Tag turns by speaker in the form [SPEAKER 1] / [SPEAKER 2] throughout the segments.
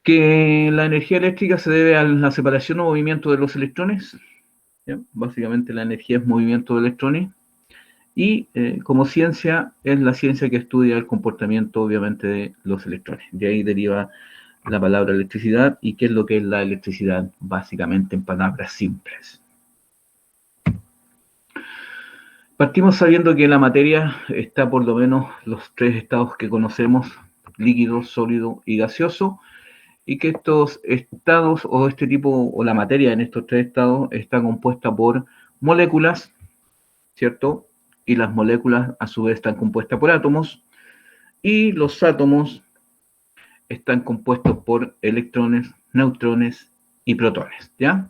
[SPEAKER 1] Que la energía eléctrica se debe a la separación o movimiento de los electrones. ¿Ya? Básicamente la energía es movimiento de electrones. Y como ciencia, es la ciencia que estudia el comportamiento, obviamente, de los electrones. De ahí deriva la palabra electricidad y qué es lo que es la electricidad, básicamente en palabras simples. Partimos sabiendo que la materia está por lo menos los tres estados que conocemos, líquido, sólido y gaseoso, y que estos estados o este tipo, o la materia en estos tres estados está compuesta por moléculas, ¿cierto? Y las moléculas a su vez están compuestas por átomos, y los átomos están compuestos por electrones, neutrones y protones, ¿ya?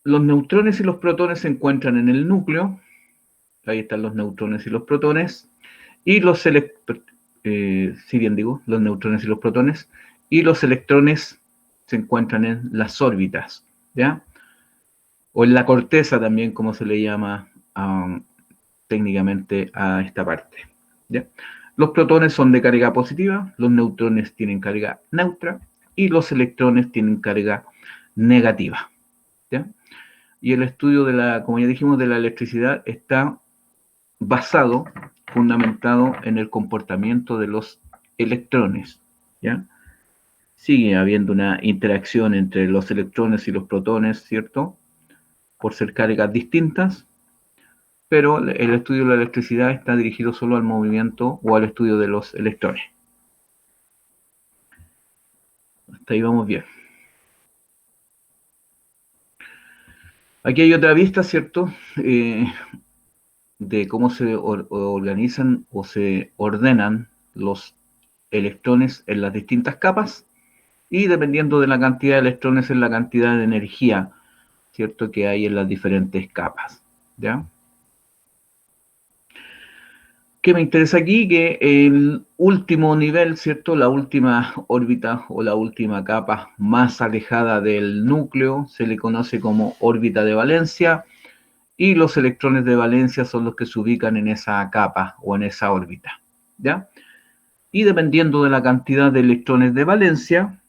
[SPEAKER 1] Los neutrones y los protones se encuentran en el núcleo, ahí están los neutrones y los protones, y los si bien digo, los neutrones y los protones, y los electrones se encuentran en las órbitas, ¿ya? O en la corteza también, como se le llama técnicamente a esta parte, ¿ya? Los protones son de carga positiva, los neutrones tienen carga neutra y los electrones tienen carga negativa, ¿ya? Y el estudio de la, como ya dijimos, de la electricidad está basado, fundamentado en el comportamiento de los electrones, ¿ya? Sigue habiendo una interacción entre los electrones y los protones, ¿cierto? Por ser cargas distintas, pero el estudio de la electricidad está dirigido solo al movimiento o al estudio de los electrones. Hasta ahí vamos bien. Aquí hay otra vista, ¿cierto? De cómo se organizan o se ordenan los electrones en las distintas capas y dependiendo de la cantidad de electrones es la cantidad de energía, ¿cierto? Que hay en las diferentes capas, ¿ya? ¿Qué me interesa aquí? Que el último nivel, ¿cierto? La última órbita o la última capa más alejada del núcleo se le conoce como órbita de valencia y los electrones de valencia son los que se ubican en esa capa o en esa órbita, ¿ya? Y dependiendo de la cantidad de electrones de valencia,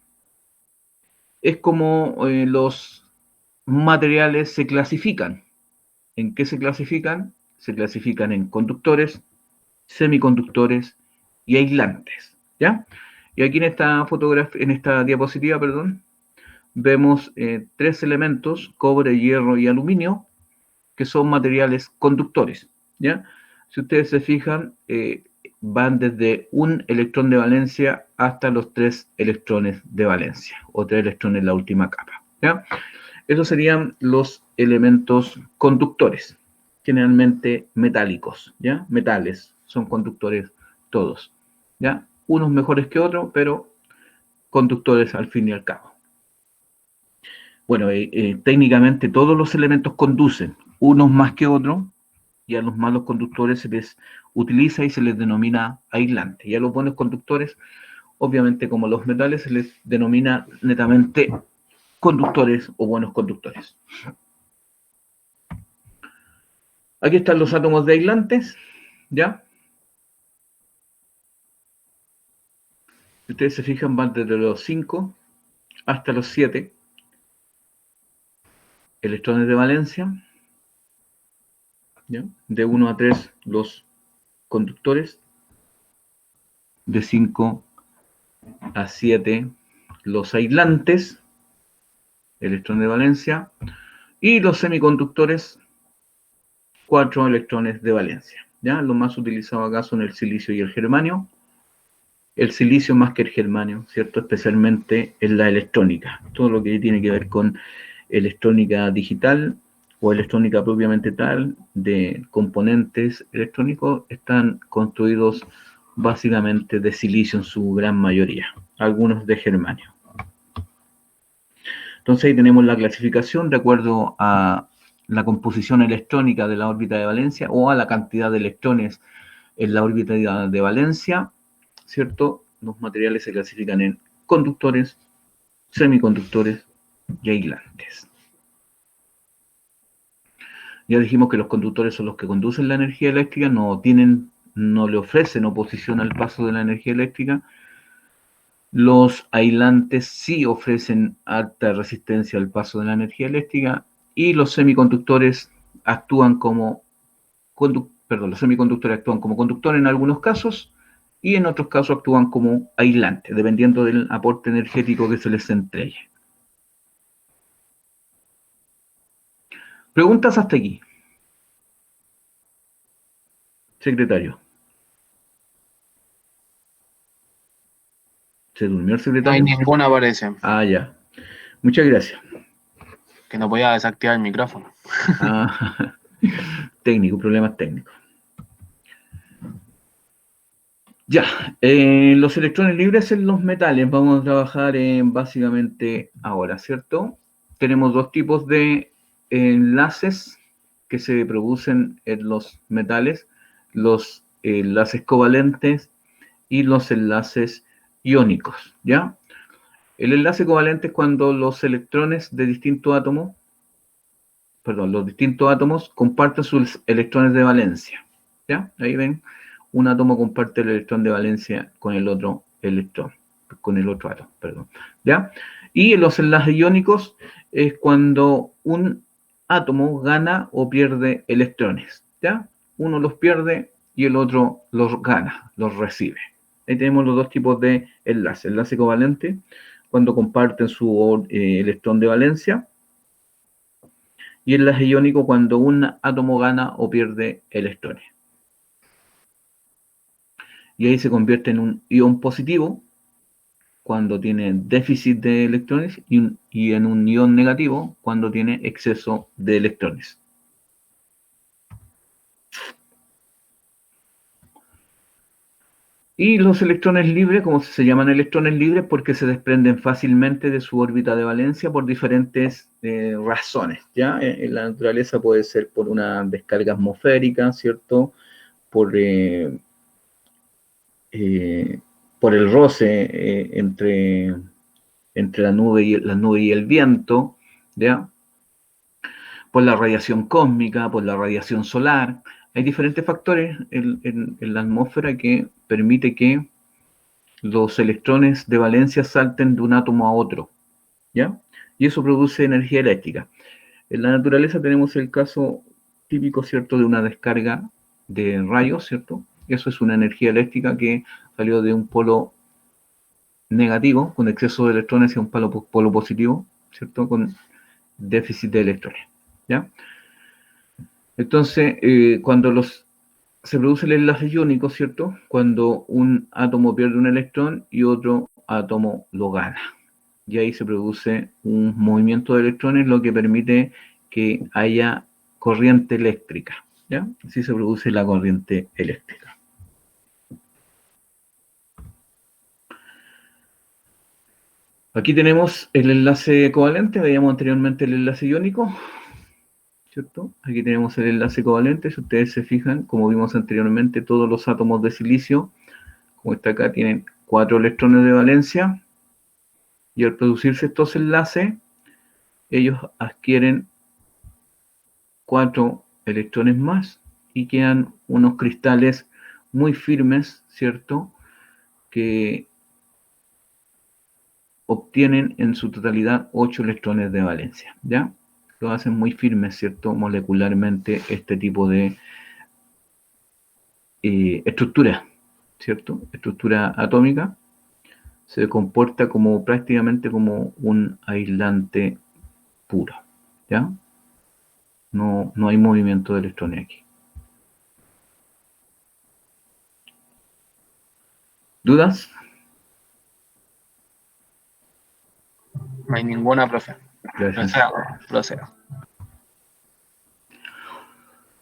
[SPEAKER 1] es como los materiales se clasifican. ¿En qué se clasifican? Se clasifican en conductores, semiconductores y aislantes, ¿ya? Y aquí en esta fotografía, en esta diapositiva, perdón, vemos tres elementos, cobre, hierro y aluminio, que son materiales conductores, ¿ya? Si ustedes se fijan, van desde un electrón de valencia hasta los 3 electrones de valencia, o 3 electrones en la última capa, ¿ya? Esos serían los elementos conductores, generalmente metálicos, ¿ya? Metales, son conductores todos, ¿ya? Unos mejores que otros, pero conductores al fin y al cabo. Bueno, técnicamente todos los elementos conducen, unos más que otros, y a los malos conductores se les utiliza y se les denomina aislantes. Y a los buenos conductores, obviamente como los metales, se les denomina netamente conductores o buenos conductores. Aquí están los átomos de aislantes, ¿ya? Si ustedes se fijan, van desde los 5 hasta los 7 electrones de valencia, ¿ya? De 1 a 3 los conductores, de 5 a 7 los aislantes, electrones de valencia, y los semiconductores, 4 electrones de valencia, ¿ya? Los más utilizados acá son el silicio y el germanio. El silicio más que el germanio, ¿cierto? Especialmente en la electrónica. Todo lo que tiene que ver con electrónica digital o electrónica propiamente tal, de componentes electrónicos, están construidos básicamente de silicio en su gran mayoría, algunos de germanio. Entonces ahí tenemos la clasificación de acuerdo a la composición electrónica de la órbita de valencia o a la cantidad de electrones en la órbita de valencia, ¿cierto? Los materiales se clasifican en conductores, semiconductores y aislantes. Ya dijimos que los conductores son los que conducen la energía eléctrica, no no le ofrecen oposición al paso de la energía eléctrica. Los aislantes sí ofrecen alta resistencia al paso de la energía eléctrica y los semiconductores actúan como los semiconductores actúan como conductores en algunos casos y en otros casos actúan como aislantes, dependiendo del aporte energético que se les entregue. Preguntas hasta aquí. Secretario. ¿Se durmió el
[SPEAKER 2] No hay
[SPEAKER 1] secretario?
[SPEAKER 2] ninguna, parece.
[SPEAKER 1] Ah, ya. Muchas gracias.
[SPEAKER 2] Que no podía desactivar el micrófono.
[SPEAKER 1] Ah, técnico, problemas técnicos. Ya, los electrones libres en los metales vamos a trabajar básicamente ahora, ¿cierto? Tenemos dos tipos de enlaces que se producen en los metales, los enlaces covalentes y los enlaces iónicos, ¿ya? El enlace covalente es cuando los electrones de distintos átomos, los distintos átomos comparten sus electrones de valencia, ¿ya? Ahí ven, un átomo comparte el electrón de valencia con el otro electrón, con el otro átomo, perdón, ¿ya? Y los enlaces iónicos es cuando un átomo gana o pierde electrones, ¿ya? Uno los pierde y el otro los gana, los recibe. Ahí tenemos los dos tipos de enlace. Enlace covalente, cuando comparten su electrón de valencia, y enlace iónico cuando un átomo gana o pierde electrones. Y ahí se convierte en un ion positivo cuando tiene déficit de electrones y en un ion negativo cuando tiene exceso de electrones. Y los electrones libres, como se llaman electrones libres, porque se desprenden fácilmente de su órbita de valencia por diferentes razones, ¿ya? En la naturaleza puede ser por una descarga atmosférica, ¿cierto? Por el roce entre la nube y el viento, ¿ya? Por la radiación cósmica, por la radiación solar. Hay diferentes factores en la atmósfera que permite que los electrones de valencia salten de un átomo a otro, ¿ya? Y eso produce energía eléctrica. En la naturaleza tenemos el caso típico, ¿cierto?, de una descarga de rayos, ¿cierto? Eso es una energía eléctrica que salió de un polo negativo, con exceso de electrones, y un polo positivo, ¿cierto?, con déficit de electrones, ¿ya? Entonces, cuando se produce el enlace iónico, ¿cierto?, cuando un átomo pierde un electrón y otro átomo lo gana. Y ahí se produce un movimiento de electrones, lo que permite que haya corriente eléctrica, ¿ya? Así se produce la corriente eléctrica. Aquí tenemos el enlace covalente, veíamos anteriormente el enlace iónico, ¿cierto? Aquí tenemos el enlace covalente, si ustedes se fijan, como vimos anteriormente, todos los átomos de silicio, como está acá, tienen 4 electrones de valencia, y al producirse estos enlaces, ellos adquieren 4 electrones más y quedan unos cristales muy firmes, ¿cierto?, que obtienen en su totalidad 8 electrones de valencia, ¿ya? Lo hacen muy firmes, ¿cierto?, molecularmente este tipo de estructura, ¿cierto? Estructura atómica se comporta como prácticamente como un aislante puro, ¿ya? No hay movimiento de electrones aquí. ¿Dudas?
[SPEAKER 2] No hay ninguna, profe.
[SPEAKER 1] Gracias.
[SPEAKER 2] Proceda.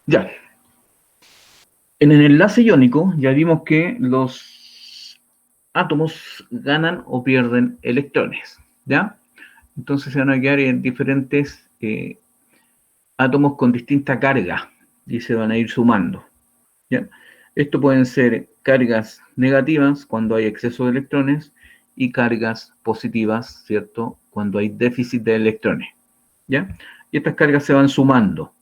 [SPEAKER 1] Ya. En el enlace iónico ya vimos que los átomos ganan o pierden electrones, ¿ya? Entonces se van a quedar en diferentes átomos con distinta carga y se van a ir sumando, ¿ya? Esto pueden ser cargas negativas cuando hay exceso de electrones y cargas positivas, ¿cierto?, cuando hay déficit de electrones, ¿ya? Y estas cargas se van sumando.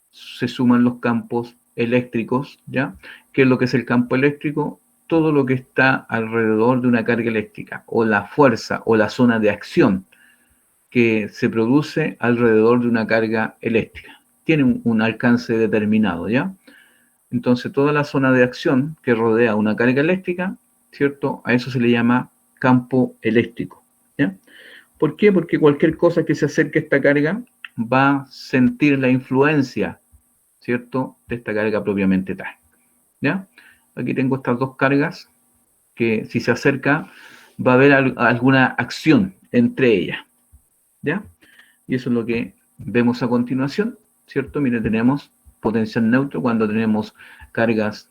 [SPEAKER 1] Se suman los campos eléctricos, ¿ya? ¿Qué es lo que es el campo eléctrico? Todo lo que está alrededor de una carga eléctrica, o la fuerza, o la zona de acción que se produce alrededor de una carga eléctrica. Tiene un alcance determinado, ¿ya? Entonces, toda la zona de acción que rodea una carga eléctrica, ¿cierto? A eso se le llama campo eléctrico, ¿ya? ¿Por qué? Porque cualquier cosa que se acerque a esta carga va a sentir la influencia, ¿cierto?, de esta carga propiamente tal, ¿ya? Aquí tengo estas dos cargas que si se acerca va a haber alguna acción entre ellas, ¿ya? Y eso es lo que vemos a continuación, ¿cierto? Mire, tenemos potencial neutro cuando tenemos cargas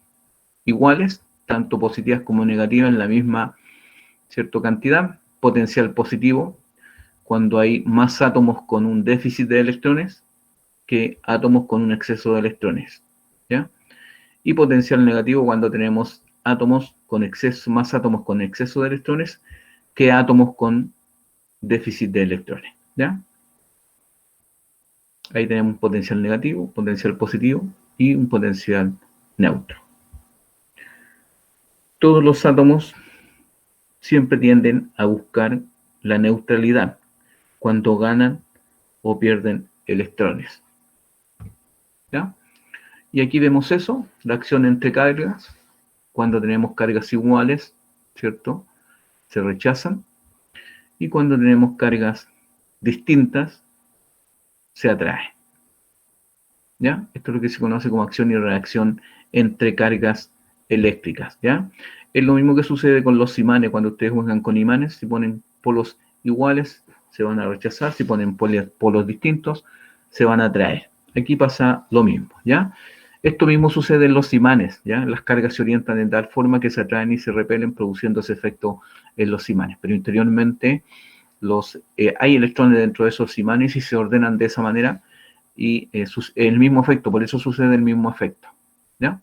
[SPEAKER 1] iguales, tanto positivas como negativas en la misma, ¿cierto?, cantidad. Potencial positivo cuando hay más átomos con un déficit de electrones que átomos con un exceso de electrones, ¿ya? Y potencial negativo cuando tenemos átomos con exceso, más átomos con exceso de electrones que átomos con déficit de electrones, ¿ya? Ahí tenemos un potencial negativo, potencial positivo y un potencial neutro. Todos los átomos siempre tienden a buscar la neutralidad cuando ganan o pierden electrones, ¿ya? Y aquí vemos eso, la acción entre cargas, cuando tenemos cargas iguales, ¿cierto?, se rechazan, y cuando tenemos cargas distintas, se atraen, ¿ya? Esto es lo que se conoce como acción y reacción entre cargas eléctricas, ¿ya? Es lo mismo que sucede con los imanes, cuando ustedes juegan con imanes, si ponen polos iguales, se van a rechazar, si ponen polos distintos, se van a atraer. Aquí pasa lo mismo, ¿ya? Esto mismo sucede en los imanes, ¿ya? Las cargas se orientan de tal forma que se atraen y se repelen, produciendo ese efecto en los imanes. Pero interiormente hay electrones dentro de esos imanes y se ordenan de esa manera y el mismo efecto, por eso sucede el mismo efecto, ¿ya?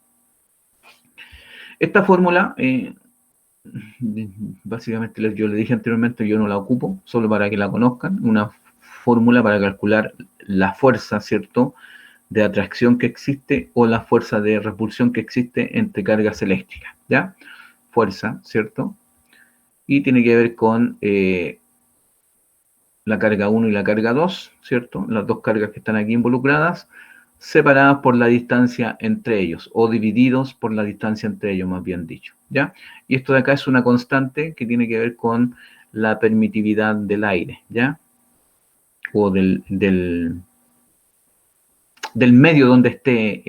[SPEAKER 1] Esta fórmula, básicamente yo le dije anteriormente, yo no la ocupo, solo para que la conozcan, una fórmula para calcular la fuerza, ¿cierto?, de atracción que existe o la fuerza de repulsión que existe entre cargas eléctricas, ¿ya? Fuerza, ¿cierto? Y tiene que ver con la carga 1 y la carga 2, ¿cierto? Las dos cargas que están aquí involucradas, separadas por la distancia entre ellos, o divididos por la distancia entre ellos, más bien dicho, ¿ya? Y esto de acá es una constante que tiene que ver con la permitividad del aire, ¿ya? O del medio donde esté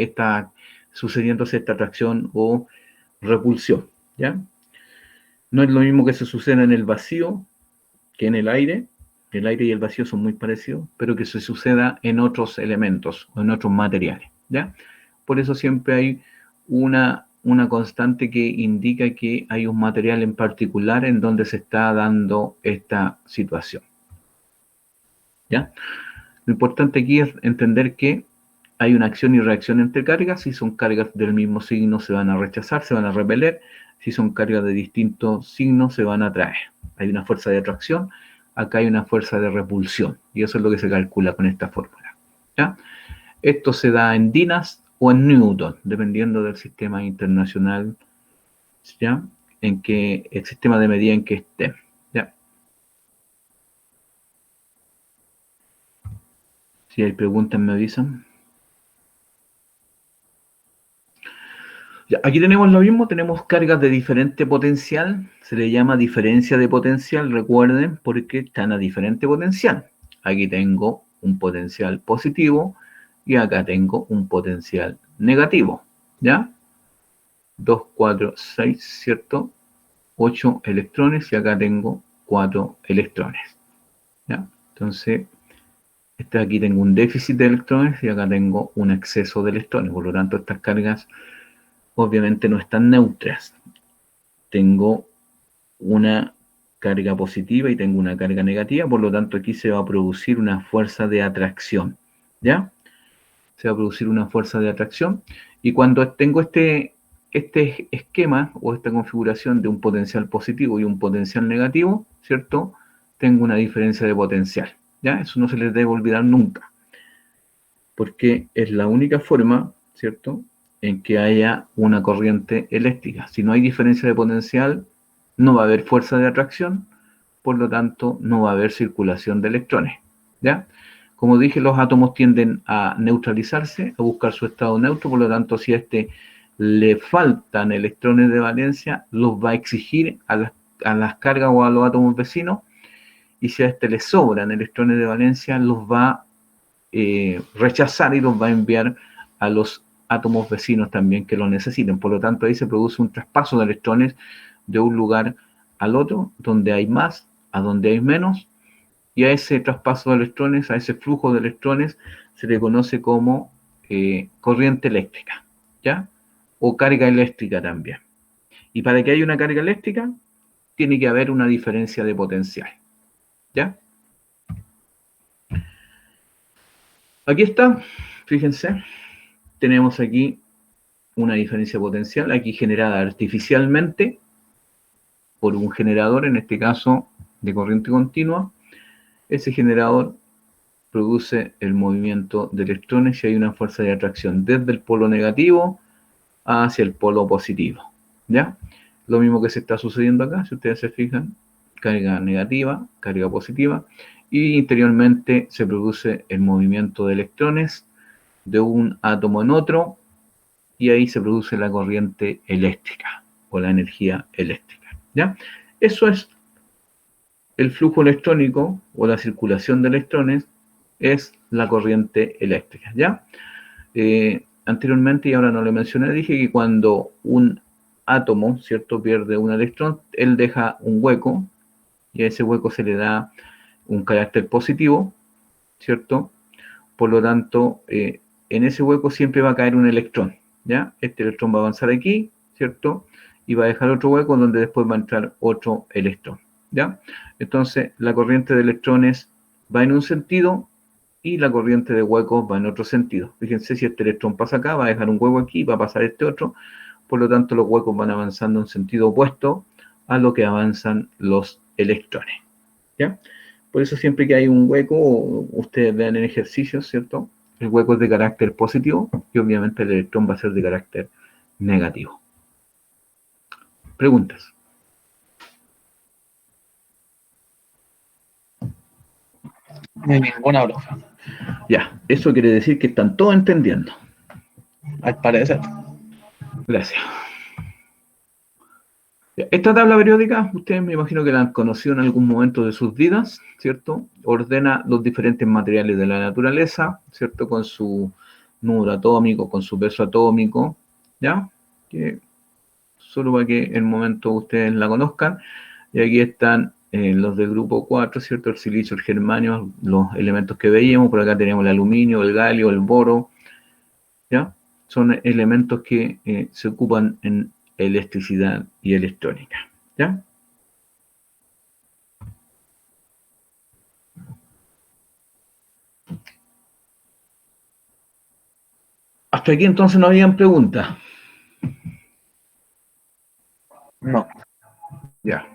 [SPEAKER 1] sucediéndose esta atracción o repulsión, ¿ya? No es lo mismo que se suceda en el vacío que en el aire. El aire y el vacío son muy parecidos, pero que se suceda en otros elementos o en otros materiales, ¿ya? Por eso siempre hay una constante que indica que hay un material en particular en donde se está dando esta situación, ¿ya? Lo importante aquí es entender que hay una acción y reacción entre cargas. Si son cargas del mismo signo se van a rechazar, se van a repeler. Si son cargas de distintos signos se van a atraer. Hay una fuerza de atracción, acá hay una fuerza de repulsión. Y eso es lo que se calcula con esta fórmula, ¿ya? Esto se da en Dinas o en Newton, dependiendo del sistema internacional, ¿ya?, en que el sistema de medida en que esté, ¿ya? Si hay preguntas me avisan. Aquí tenemos lo mismo, tenemos cargas de diferente potencial, se le llama diferencia de potencial, recuerden, porque están a diferente potencial. Aquí tengo un potencial positivo y acá tengo un potencial negativo, ¿ya? 2, 4, 6, ¿cierto? 8 electrones y acá tengo 4 electrones, ¿ya? Entonces, aquí tengo un déficit de electrones y acá tengo un exceso de electrones, por lo tanto estas cargas obviamente no están neutras. Tengo una carga positiva y tengo una carga negativa, por lo tanto aquí se va a producir una fuerza de atracción, ¿ya? Se va a producir una fuerza de atracción y cuando tengo este esquema o esta configuración de un potencial positivo y un potencial negativo, ¿cierto?, tengo una diferencia de potencial, ¿ya? Eso no se les debe olvidar nunca, porque es la única forma, ¿cierto?, en que haya una corriente eléctrica. Si no hay diferencia de potencial, no va a haber fuerza de atracción, por lo tanto, no va a haber circulación de electrones, ¿ya? Como dije, los átomos tienden a neutralizarse, a buscar su estado neutro, por lo tanto, si a este le faltan electrones de valencia, los va a exigir a las cargas o a los átomos vecinos, y si a este le sobran electrones de valencia, los va a rechazar y los va a enviar a los átomos vecinos también que lo necesiten. Por lo tanto, ahí se produce un traspaso de electrones de un lugar al otro, donde hay más a donde hay menos, y a ese traspaso de electrones, a ese flujo de electrones, se le conoce como corriente eléctrica, ¿ya? O carga eléctrica también. Y para que haya una carga eléctrica, tiene que haber una diferencia de potencial, ¿ya? Aquí está, fíjense, tenemos aquí una diferencia potencial, aquí generada artificialmente por un generador, en este caso de corriente continua. Ese generador produce el movimiento de electrones y hay una fuerza de atracción desde el polo negativo hacia el polo positivo, ¿ya? Lo mismo que se está sucediendo acá, si ustedes se fijan, carga negativa, carga positiva, y interiormente se produce el movimiento de electrones de un átomo en otro, y ahí se produce la corriente eléctrica o la energía eléctrica, ¿ya? Eso es el flujo electrónico o la circulación de electrones, es la corriente eléctrica, ¿ya? Anteriormente, y ahora no le mencioné, dije que cuando un átomo, ¿cierto?, pierde un electrón, él deja un hueco, y a ese hueco se le da un carácter positivo, ¿cierto? Por lo tanto, en ese hueco siempre va a caer un electrón, ¿ya? Este electrón va a avanzar aquí, ¿cierto? Y va a dejar otro hueco donde después va a entrar otro electrón, ¿ya? Entonces, la corriente de electrones va en un sentido y la corriente de huecos va en otro sentido. Fíjense, si este electrón pasa acá, va a dejar un hueco aquí, va a pasar este otro, por lo tanto los huecos van avanzando en sentido opuesto a lo que avanzan los electrones, ¿ya? Por eso siempre que hay un hueco, ustedes vean en ejercicios, ¿cierto? El hueco es de carácter positivo y obviamente el electrón va a ser de carácter negativo. ¿Preguntas?
[SPEAKER 2] No hay ninguna, profe.
[SPEAKER 1] Ya, eso quiere decir que están todos entendiendo.
[SPEAKER 2] Al parecer.
[SPEAKER 1] Gracias. Esta tabla periódica, ustedes me imagino que la han conocido en algún momento de sus vidas, ¿cierto? Ordena los diferentes materiales de la naturaleza, ¿cierto? Con su número atómico, con su peso atómico, ¿ya? Que solo para que en el momento ustedes la conozcan. Y aquí están los del grupo 4, ¿cierto? El silicio, el germanio, los elementos que veíamos. Por acá tenemos el aluminio, el galio, el boro, ¿ya? Son elementos que se ocupan en electricidad y electrónica, ¿ya? Hasta aquí entonces no habían preguntas.
[SPEAKER 2] No.
[SPEAKER 1] Ya.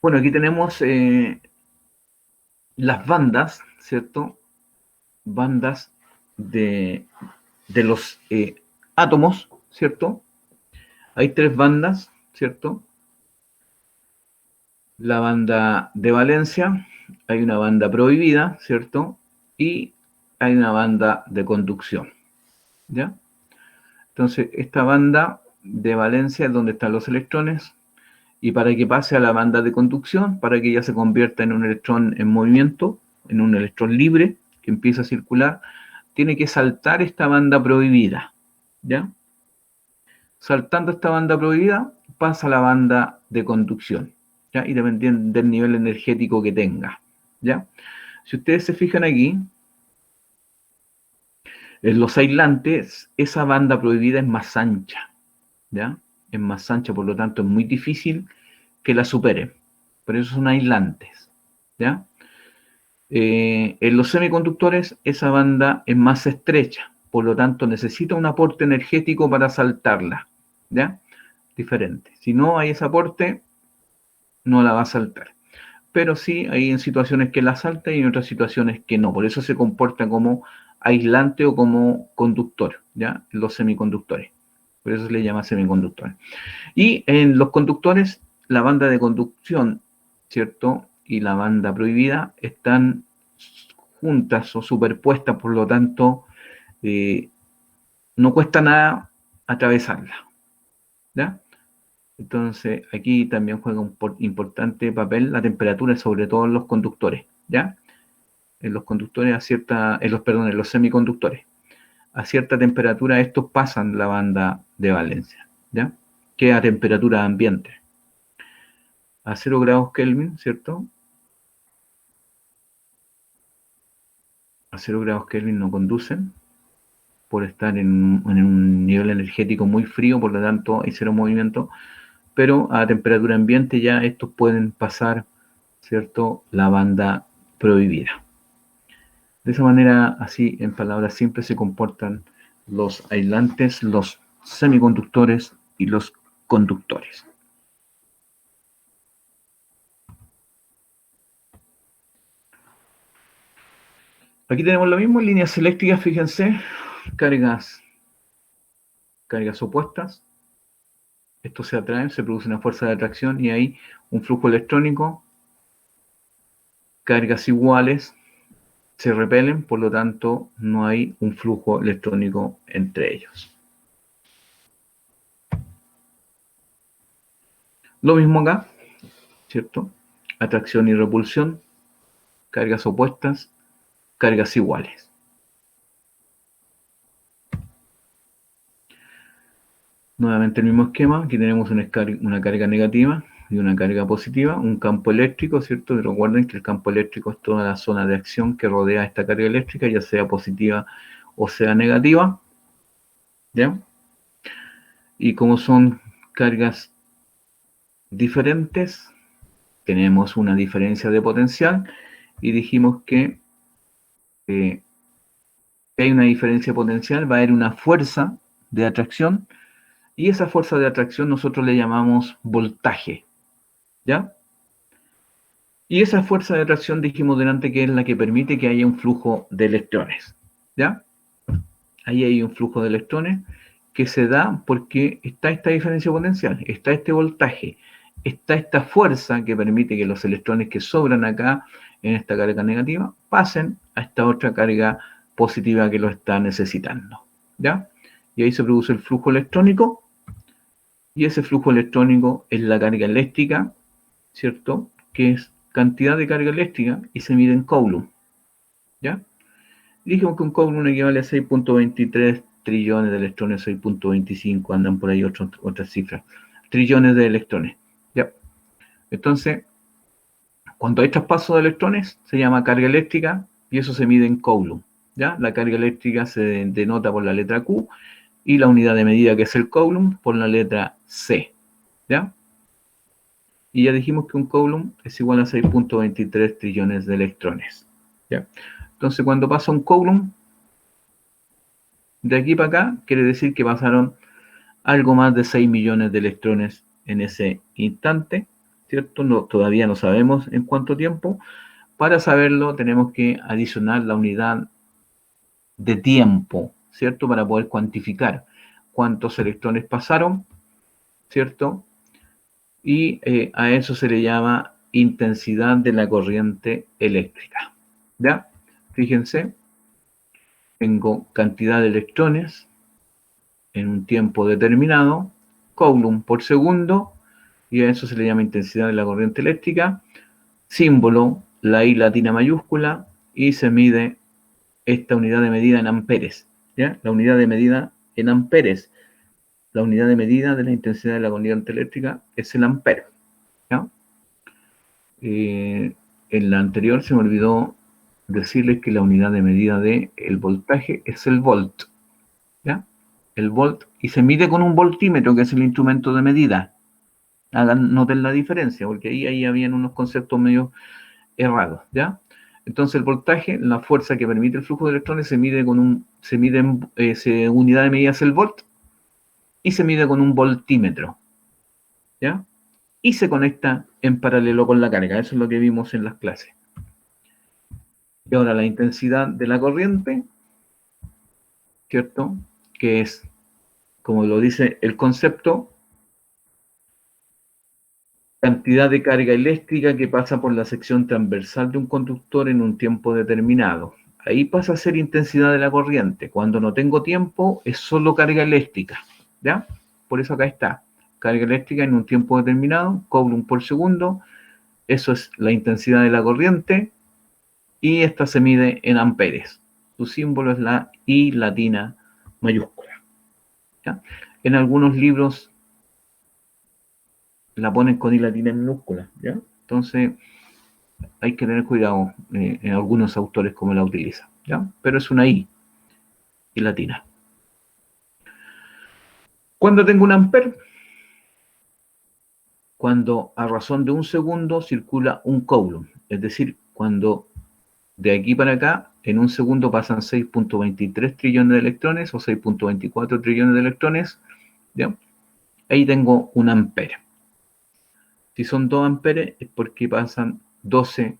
[SPEAKER 1] Bueno, aquí tenemos las bandas, ¿cierto? Bandas de los átomos, ¿cierto? Hay tres bandas, ¿cierto? La banda de valencia, hay una banda prohibida, ¿cierto? Y hay una banda de conducción, ¿ya? Entonces, esta banda de valencia es donde están los electrones, y para que pase a la banda de conducción, para que ella se convierta en un electrón en movimiento, en un electrón libre, que empieza a circular, tiene que saltar esta banda prohibida, ¿ya? Saltando esta banda prohibida, pasa a la banda de conducción, ¿ya? Y dependiendo del nivel energético que tenga, ¿ya? Si ustedes se fijan aquí, en los aislantes, esa banda prohibida es más ancha, ¿ya? Es más ancha, por lo tanto es muy difícil que la superen. Por eso son aislantes, ¿ya? En los semiconductores esa banda es más estrecha, por lo tanto necesita un aporte energético para saltarla, ¿ya? Diferente. Si no hay ese aporte, no la va a saltar. Pero sí hay en situaciones que la salta y en otras situaciones que no. Por eso se comporta como aislante o como conductor, ¿ya? Los semiconductores. Por eso se le llama semiconductores. Y en los conductores, la banda de conducción, ¿cierto? Y la banda prohibida están juntas o superpuestas, por lo tanto, no cuesta nada atravesarla, ¿ya? Entonces, aquí también juega un importante papel la temperatura, sobre todo en los conductores, ¿ya? En los conductores en los semiconductores. A cierta temperatura estos pasan la banda de valencia, ¿ya? Que a temperatura ambiente. A 0 grados Kelvin, ¿cierto? A 0 grados Kelvin no conducen por estar en un nivel energético muy frío, por lo tanto hay cero movimiento, pero a temperatura ambiente ya estos pueden pasar, ¿cierto?, la banda prohibida. De esa manera, así en palabras simples, se comportan los aislantes, los semiconductores y los conductores. Aquí tenemos lo mismo en líneas eléctricas, fíjense, cargas opuestas. Estos se atraen, se produce una fuerza de atracción y hay un flujo electrónico. Cargas iguales se repelen, por lo tanto no hay un flujo electrónico entre ellos. Lo mismo acá, ¿cierto? Atracción y repulsión, cargas opuestas, cargas iguales. Nuevamente el mismo esquema, aquí tenemos una carga negativa y una carga positiva, un campo eléctrico, ¿cierto? Y recuerden que el campo eléctrico es toda la zona de acción que rodea esta carga eléctrica, ya sea positiva o sea negativa, ¿ya? Y como son cargas diferentes, tenemos una diferencia de potencial y dijimos que hay una diferencia potencial, va a haber una fuerza de atracción y esa fuerza de atracción nosotros le llamamos voltaje, ¿ya? Y esa fuerza de atracción dijimos delante que es la que permite que haya un flujo de electrones, ¿ya? Ahí hay un flujo de electrones que se da porque está esta diferencia potencial, está este voltaje, está esta fuerza que permite que los electrones que sobran acá en esta carga negativa pasen a esta otra carga positiva que lo está necesitando, ¿ya? Y ahí se produce el flujo electrónico y ese flujo electrónico es la carga eléctrica, ¿cierto? Que es cantidad de carga eléctrica y se mide en coulomb, ¿ya? Dijimos que un coulomb equivale a 6.23 trillones de electrones, 6.25, andan por ahí otras cifras, trillones de electrones, ¿ya? Entonces, cuando hay traspaso de electrones, se llama carga eléctrica y eso se mide en coulomb, ¿ya? La carga eléctrica se denota por la letra Q y la unidad de medida, que es el coulomb, por la letra C, ¿ya? Y ya dijimos que un coulomb es igual a 6.23 trillones de electrones, ¿ya? Entonces, cuando pasa un coulomb, de aquí para acá, quiere decir que pasaron algo más de 6 millones de electrones en ese instante, ¿cierto? No, todavía no sabemos en cuánto tiempo. Para saberlo, tenemos que adicionar la unidad de tiempo, ¿cierto? Para poder cuantificar cuántos electrones pasaron, ¿cierto? Y a eso se le llama intensidad de la corriente eléctrica, ¿ya? Fíjense, tengo cantidad de electrones en un tiempo determinado, coulomb por segundo, y a eso se le llama intensidad de la corriente eléctrica, símbolo, la I latina mayúscula, y se mide esta unidad de medida en amperes, ¿ya? La unidad de medida en amperes, la unidad de medida de la intensidad de la corriente eléctrica es el ampere, ¿ya? En la anterior se me olvidó decirles que la unidad de medida del voltaje es el volt, ¿ya? El volt, y se mide con un voltímetro, que es el instrumento de medida. Noten la diferencia, porque ahí habían unos conceptos medio errados, ¿ya? Entonces el voltaje, la fuerza que permite el flujo de electrones, se mide en unidad de medida es el volt, y se mide con un voltímetro, ¿ya? Y se conecta en paralelo con la carga. Eso es lo que vimos en las clases. Y ahora la intensidad de la corriente ¿cierto? Que es, como lo dice el concepto, cantidad de carga eléctrica que pasa por la sección transversal de un conductor en un tiempo determinado. Ahí pasa a ser intensidad de la corriente. Cuando no tengo tiempo, es solo carga eléctrica, ¿ya? Por eso acá está, carga eléctrica en un tiempo determinado, Coulomb por segundo, eso es la intensidad de la corriente, y esta se mide en amperes. Su símbolo es la I latina mayúscula, ¿ya? En algunos libros la ponen con I latina minúscula, ¿ya? Entonces hay que tener cuidado en algunos autores cómo la utilizan, ¿ya? Pero es una I latina. ¿Cuándo tengo un amper? Cuando a razón de un segundo circula un coulomb, es decir, cuando de aquí para acá, en un segundo pasan 6.23 trillones de electrones o 6.24 trillones de electrones, ¿ya? Ahí tengo un ampere. Si son 2 amperes es porque pasan 12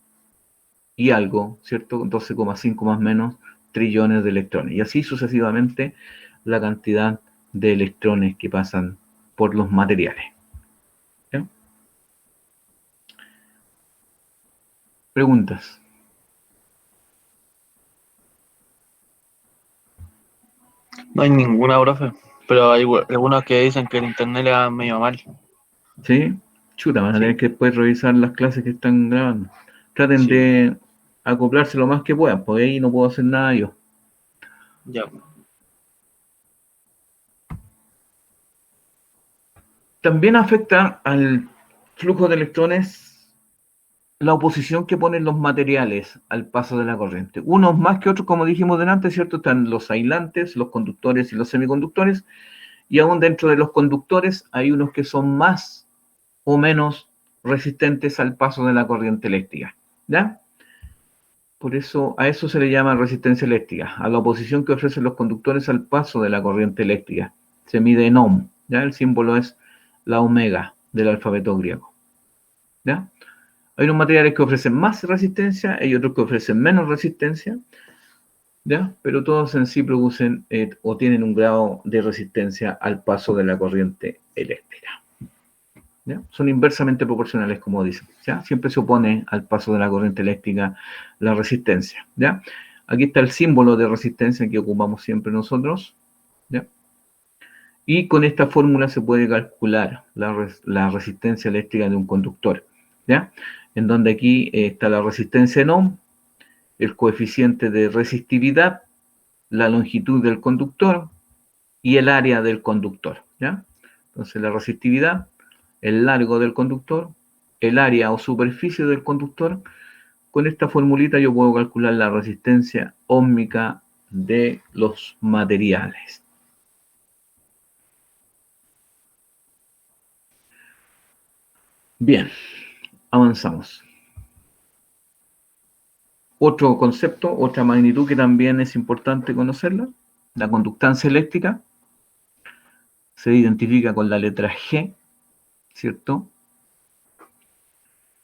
[SPEAKER 1] y algo, ¿cierto? 12,5 más o menos trillones de electrones. Y así sucesivamente la cantidad de electrones que pasan por los materiales. ¿Ya? Preguntas.
[SPEAKER 2] No hay ninguna, profe. Pero hay algunos que dicen que el internet le va medio mal.
[SPEAKER 1] ¿Sí? Chuta, van a tener
[SPEAKER 2] Sí,
[SPEAKER 1] que después revisar las clases que están grabando. Traten
[SPEAKER 2] sí,
[SPEAKER 1] de acoplarse lo más que puedan, porque ahí no puedo hacer nada yo.
[SPEAKER 2] ya.
[SPEAKER 1] También afecta al flujo de electrones la oposición que ponen los materiales al paso de la corriente. Unos más que otros, como dijimos delante, ¿cierto? Están los aislantes, los conductores y los semiconductores, y aún dentro de los conductores hay unos que son más o menos resistentes al paso de la corriente eléctrica, ¿ya? Por eso a eso se le llama resistencia eléctrica, a la oposición que ofrecen los conductores al paso de la corriente eléctrica. Se mide en ohm, ¿ya? El símbolo es la omega del alfabeto griego, ¿ya? Hay unos materiales que ofrecen más resistencia, hay otros que ofrecen menos resistencia, ¿ya? Pero todos en sí producen o tienen un grado de resistencia al paso de la corriente eléctrica, ¿ya? Son inversamente proporcionales, como dicen, ¿ya? Siempre se opone al paso de la corriente eléctrica la resistencia, ¿ya? Aquí está el símbolo de resistencia que ocupamos siempre nosotros, ¿ya? Y con esta fórmula se puede calcular la resistencia eléctrica de un conductor, ¿ya? En donde aquí está la resistencia en ohm, el coeficiente de resistividad, la longitud del conductor y el área del conductor, ¿ya? Entonces la resistividad, el largo del conductor, el área o superficie del conductor. Con esta formulita yo puedo calcular la resistencia óhmica de los materiales. Bien, avanzamos. Otro concepto, otra magnitud que también es importante conocerla, la conductancia eléctrica, se identifica con la letra G, ¿cierto?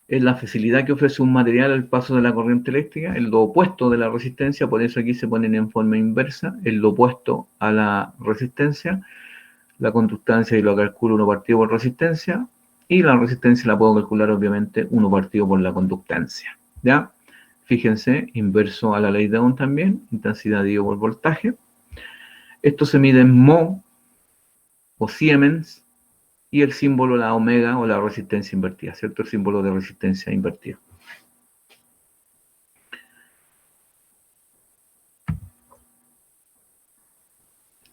[SPEAKER 1] Es la facilidad que ofrece un material al paso de la corriente eléctrica, es lo opuesto de la resistencia, por eso aquí se ponen en forma inversa, es lo opuesto a la resistencia, la conductancia y lo calculo 1 partido por resistencia, y la resistencia la puedo calcular obviamente 1 partido por la conductancia, ¿ya? Fíjense, inverso a la ley de Ohm también, intensidad dividido por voltaje. Esto se mide en mho o Siemens, y el símbolo la omega o la resistencia invertida, ¿cierto? El símbolo de resistencia invertida.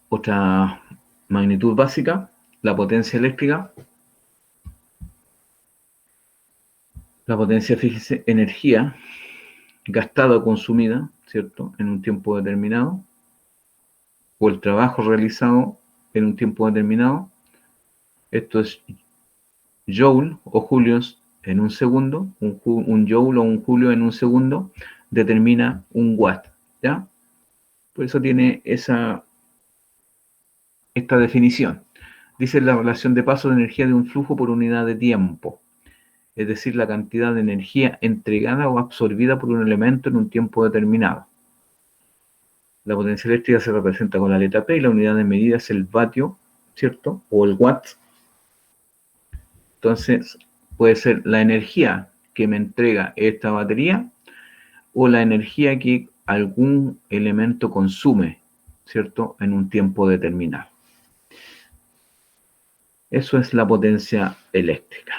[SPEAKER 1] Otra magnitud básica, la potencia eléctrica. La potencia, fíjese, energía gastada o consumida, ¿cierto? En un tiempo determinado, o el trabajo realizado en un tiempo determinado. Esto es joule o julios en un segundo, un joule o un julio en un segundo determina un watt, ¿ya? Por eso tiene esta definición. Dice la relación de paso de energía de un flujo por unidad de tiempo, es decir, la cantidad de energía entregada o absorbida por un elemento en un tiempo determinado. La potencia eléctrica se representa con la letra P y la unidad de medida es el vatio, ¿cierto? O el watt. Entonces, puede ser la energía que me entrega esta batería o la energía que algún elemento consume, ¿cierto? En un tiempo determinado. Eso es la potencia eléctrica.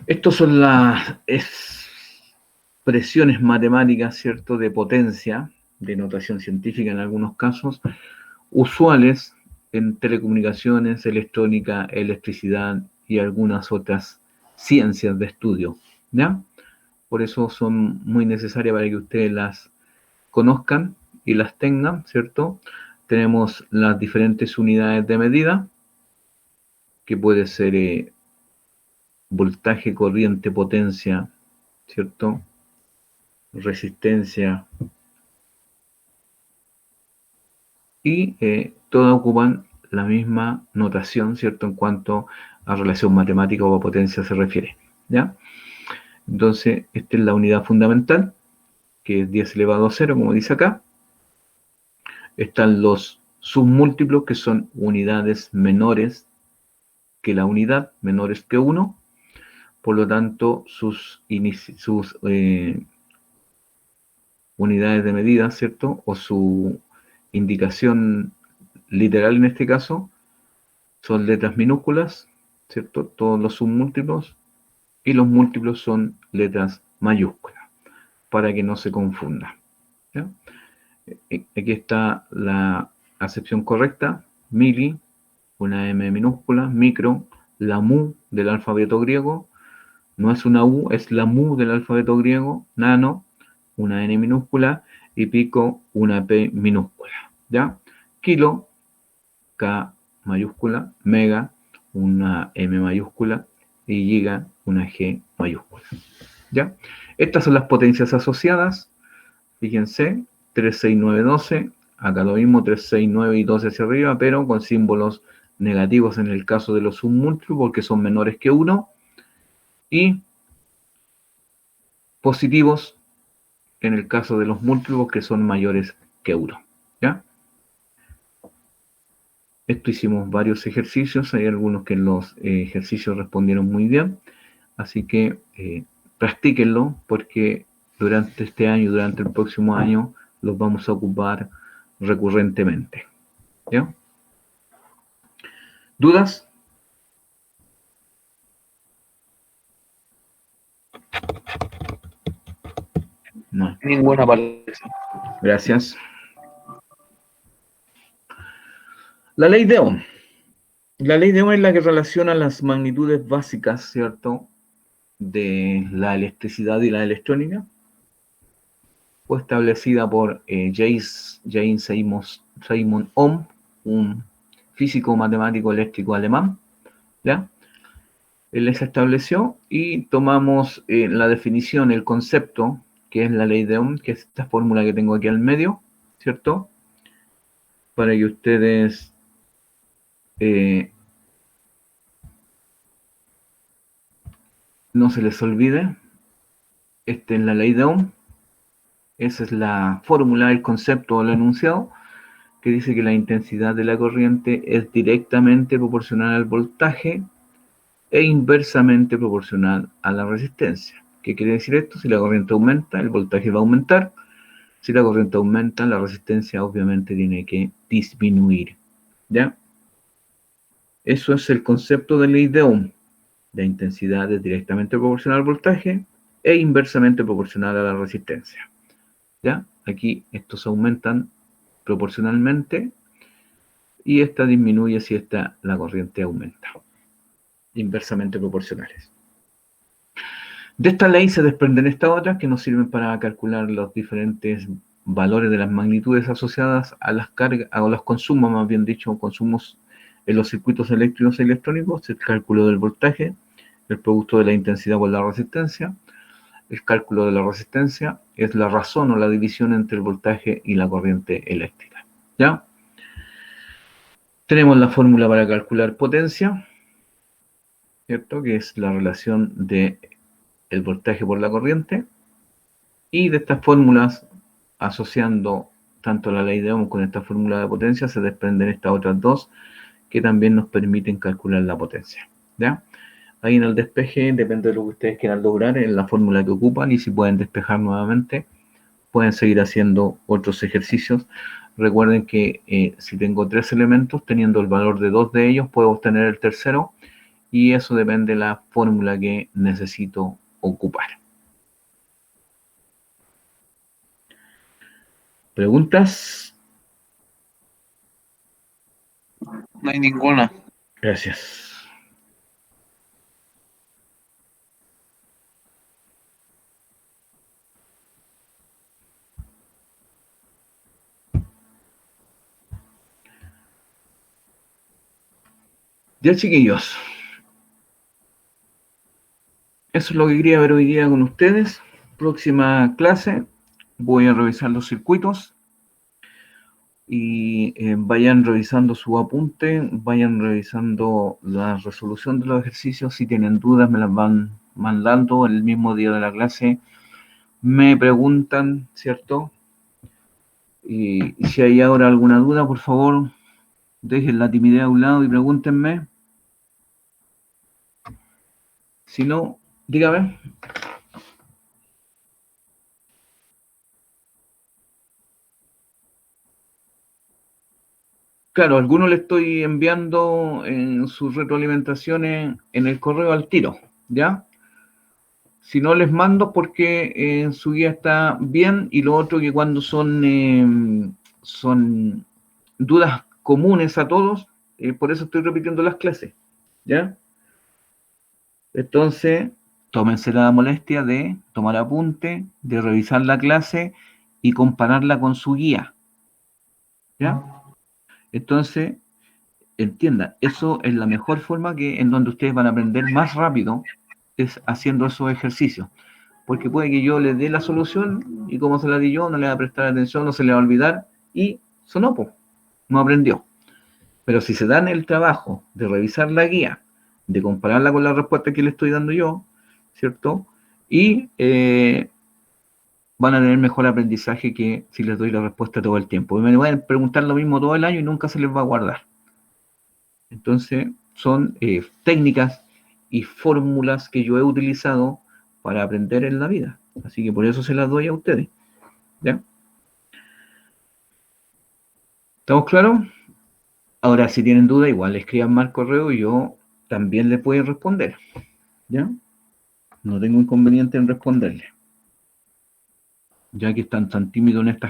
[SPEAKER 1] Estas son las expresiones matemáticas, ¿cierto? De potencia, de notación científica en algunos casos, usuales en telecomunicaciones, electrónica, electricidad y algunas otras ciencias de estudio, ¿ya? Por eso son muy necesarias para que ustedes las conozcan y las tengan, ¿cierto? Tenemos las diferentes unidades de medida, que puede ser voltaje, corriente, potencia, ¿cierto? Resistencia, y todas ocupan la misma notación, ¿cierto? En cuanto a relación matemática o a potencia se refiere, ¿ya? Entonces, esta es la unidad fundamental, que es 10 elevado a 0, como dice acá. Están los submúltiplos, que son unidades menores que la unidad, menores que 1. Por lo tanto, sus unidades de medida, ¿cierto? O su indicación literal en este caso, son letras minúsculas, ¿cierto? Todos los submúltiplos, y los múltiplos son letras mayúsculas, para que no se confunda, ¿ya? Aquí está la acepción correcta: mili, una M minúscula; micro, la mu del alfabeto griego, no es una U, es la mu del alfabeto griego; nano, una N minúscula; y pico, una P minúscula, ¿ya? Kilo, K mayúscula; mega, una M mayúscula; y giga, una G mayúscula, ¿ya? Estas son las potencias asociadas. Fíjense, 3, 6, 9, 12. Acá lo mismo, 3, 6, 9 y 12 hacia arriba, pero con símbolos negativos en el caso de los submúltiplos, porque son menores que 1, y positivos en el caso de los múltiplos, que son mayores que 1, ¿ya? Esto hicimos varios ejercicios, hay algunos que en los ejercicios respondieron muy bien, así que practíquenlo, porque durante este año, durante el próximo año, los vamos a ocupar recurrentemente, ¿ya? ¿Dudas? No.
[SPEAKER 2] Ninguna parte.
[SPEAKER 1] Gracias. La ley de Ohm. La ley de Ohm es la que relaciona las magnitudes básicas, ¿cierto?, de la electricidad y la electrónica. Fue establecida por James Simon Ohm, un físico matemático eléctrico alemán, ¿ya? Él les estableció, y tomamos la definición, el concepto, que es la ley de Ohm, que es esta fórmula que tengo aquí al medio, ¿cierto? Para que ustedes no se les olvide. Esta es la ley de Ohm. Esa es la fórmula, el concepto o el enunciado, que dice que la intensidad de la corriente es directamente proporcional al voltaje e inversamente proporcional a la resistencia. ¿Qué quiere decir esto? Si la corriente aumenta, el voltaje va a aumentar. Si la corriente aumenta, la resistencia obviamente tiene que disminuir, ¿ya? Eso es el concepto de ley de Ohm. La intensidad es directamente proporcional al voltaje e inversamente proporcional a la resistencia, ¿ya? Aquí estos aumentan proporcionalmente y esta disminuye si la corriente aumenta. Inversamente proporcionales. De esta ley se desprenden estas otras que nos sirven para calcular los diferentes valores de las magnitudes asociadas a las cargas, a los consumos, más bien dicho, consumos en los circuitos eléctricos y electrónicos, el cálculo del voltaje, el producto de la intensidad por la resistencia. El cálculo de la resistencia es la razón o la división entre el voltaje y la corriente eléctrica, ¿ya? Tenemos la fórmula para calcular potencia, ¿cierto? Que es la relación de el voltaje por la corriente, y de estas fórmulas, asociando tanto la ley de Ohm con esta fórmula de potencia, se desprenden estas otras dos que también nos permiten calcular la potencia. ¿Ya? Ahí en el despeje, depende de lo que ustedes quieran lograr, en la fórmula que ocupan, y si pueden despejar nuevamente, pueden seguir haciendo otros ejercicios. Recuerden que si tengo 3 elementos, teniendo el valor de 2 de ellos, puedo obtener el tercero, y eso depende de la fórmula que necesito ocupar. ¿Preguntas?
[SPEAKER 2] No hay ninguna.
[SPEAKER 1] Gracias. Ya, chiquillos, eso es lo que quería ver hoy día con ustedes. Próxima clase voy a revisar los circuitos, y vayan revisando su apunte, vayan revisando la resolución de los ejercicios. Si tienen dudas, me las van mandando el mismo día de la clase. Me preguntan, ¿cierto? Y si hay ahora alguna duda, por favor, dejen la timidez a un lado y pregúntenme. Si no, dígame. Claro, a algunos le estoy enviando en sus retroalimentaciones en el correo al tiro, ¿ya? Si no les mando porque en su guía está bien, y lo otro que cuando son dudas comunes a todos, por eso estoy repitiendo las clases, ¿ya? Entonces, tómense la molestia de tomar apunte, de revisar la clase y compararla con su guía, ¿ya? Entonces, entiendan, eso es la mejor forma en donde ustedes van a aprender más rápido, es haciendo esos ejercicios. Porque puede que yo les dé la solución y como se la di yo, no le va a prestar atención, no se le va a olvidar y sonó, pues, no aprendió. Pero si se dan el trabajo de revisar la guía, de compararla con la respuesta que le estoy dando yo, ¿cierto? Y van a tener mejor aprendizaje que si les doy la respuesta todo el tiempo. Y me van a preguntar lo mismo todo el año y nunca se les va a guardar. Entonces, son técnicas y fórmulas que yo he utilizado para aprender en la vida. Así que por eso se las doy a ustedes. ¿Ya? ¿Estamos claros? Ahora, si tienen duda, igual escriban mal correo y yo también les puedo responder. ¿Ya? No tengo inconveniente en responderles. Ya que están tan tímidos en estas